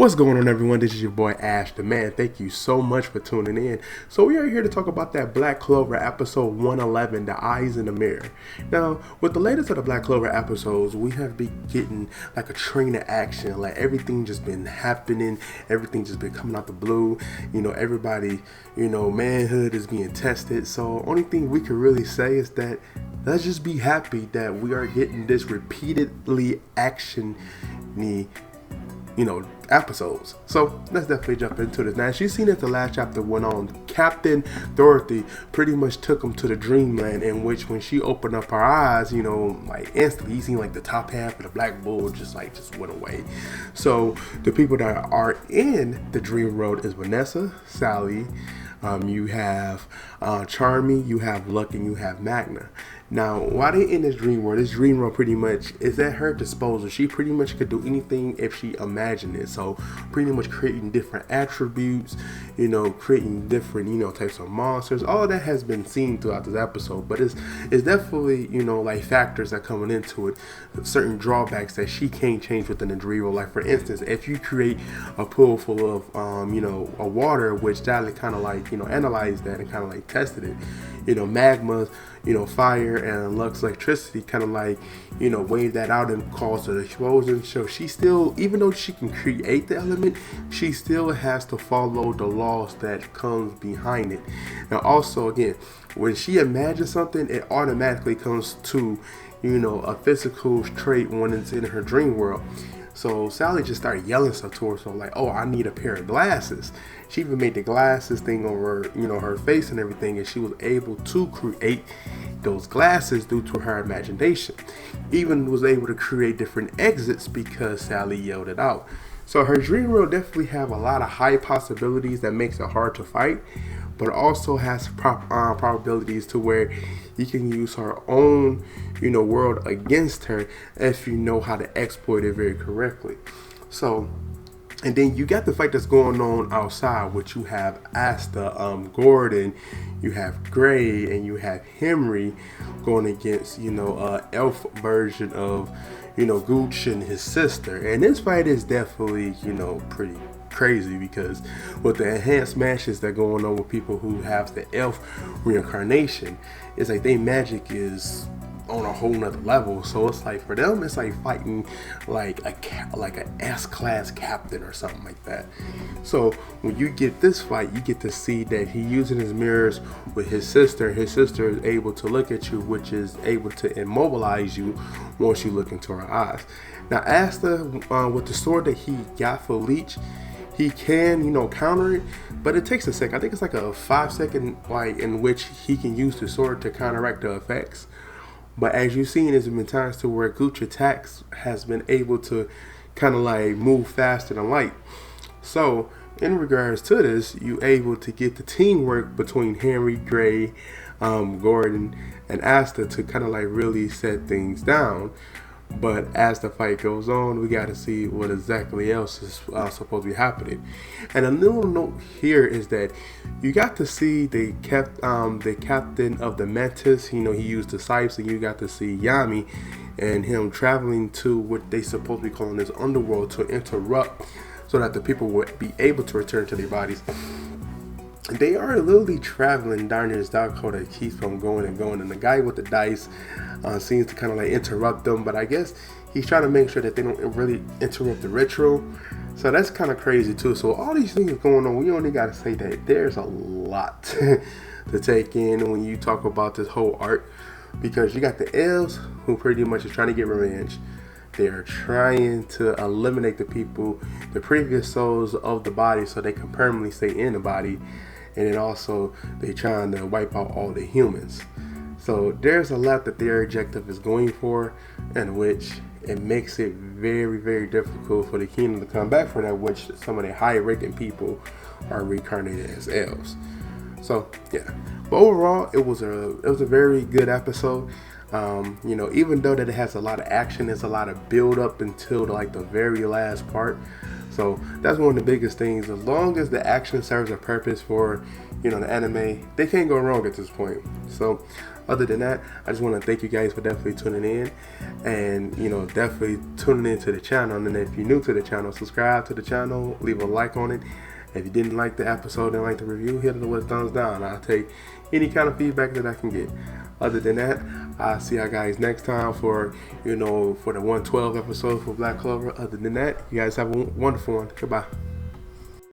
What's going on, everyone? This is your boy AshTheMan. Thank you so much for tuning in. So we are here to talk about that Black Clover episode 111, The Eyes in the Mirror. Now, with the latest of the Black Clover episodes, we have been getting like a train of action. Like everything just been happening. Everything just been coming out the blue. Everybody, manhood is being tested. So only thing we can really say is that let's just be happy that we are getting this repeatedly action-y episodes. So let's definitely jump into this. Now, as you've seen as the last chapter went on, Captain Dorothy pretty much took him to the dreamland, in which when she opened up her eyes, like instantly you seen like the top half of the black bull just went away. So the people that are in the dream world is Vanessa, Sally, you have Charmy, you have Luck, and you have Magna. Now, while they in this dream world pretty much is at her disposal. She pretty much could do anything if she imagined it. So pretty much creating different attributes, creating different, types of monsters. All of that has been seen throughout this episode, but it's definitely, like factors that coming into it, certain drawbacks that she can't change within the dream world. Like for instance, if you create a pool full of, a water, which Sally kind of like, analyzed that and kind of like tested it, magma, fire, and Lux electricity kind of like, wave that out and cause an explosion. So she still, even though she can create the element, she still has to follow the laws that comes behind it. Now also, again, when she imagines something, it automatically comes to, a physical trait when it's in her dream world. So Sally just started yelling stuff to her, so like, oh, I need a pair of glasses. She even made the glasses thing over, her face and everything, and she was able to create those glasses due to her imagination. Even was able to create different exits because Sally yelled it out. So her dream world definitely have a lot of high possibilities that makes it hard to fight, but also has probabilities to where you can use her own, world against her if you know how to exploit it very correctly. So, and then you got the fight that's going on outside, which you have Asta, Gordon, you have Gray, and you have Henry going against, elf version of, Gooch and his sister. And this fight is definitely, pretty crazy because with the enhanced matches that going on with people who have the elf reincarnation, it's like their magic is on a whole nother level. So it's like for them, it's like fighting like an S-class captain or something like that. So when you get this fight, you get to see that he using his mirrors with his sister. His sister is able to look at you, which is able to immobilize you once you look into her eyes. Now Asta, with the sword that he got for Leech, he can, counter it, but it takes a second. I think it's like a 5-second, in which he can use the sword to counteract the effects. But as you've seen, there's been times to where Gooch attacks has been able to kind of like move faster than light. So in regards to this, you're able to get the teamwork between Henry, Gray, Gordon, and Asta to kind of like really set things down. But as the fight goes on, we got to see what exactly else is supposed to be happening. And a little note here is that you got to see the captain of the Mantis. He used the scythes, and you got to see Yami and him traveling to what they supposed to be calling this underworld to interrupt, so that the people would be able to return to their bodies. They are literally traveling down this dark hole that keeps on going and going, and the guy with the dice seems to kind of like interrupt them, but I guess he's trying to make sure that they don't really interrupt the ritual. So that's kind of crazy too. So all these things going on, we only got to say that there's a lot to take in when you talk about this whole arc, because you got the elves who pretty much is trying to get revenge. They are trying to eliminate the previous souls of the body, so they can permanently stay in the body. And then also they trying to wipe out all the humans. So there's a lot that their objective is going for, in which it makes it very, very difficult for the kingdom to come back for that, which some of the high-ranking people are reincarnated as elves. So yeah, but overall it was a very good episode. You know, even though that it has a lot of action, there's a lot of build up until like the very last part. So that's one of the biggest things. As long as the action serves a purpose for, you know, the anime, they can't go wrong at this point. So other than that, I just want to thank you guys for definitely tuning in, and you know, definitely tuning into the channel. And if you're new to the channel, subscribe to the channel, leave a like on it. If you didn't like the episode and like the review, hit it with a thumbs down. I'll take any kind of feedback that I can get. Other than that, I'll see you guys next time for, you know, for the 112 episode for Black Clover. Other than that, you guys have a wonderful one. Goodbye.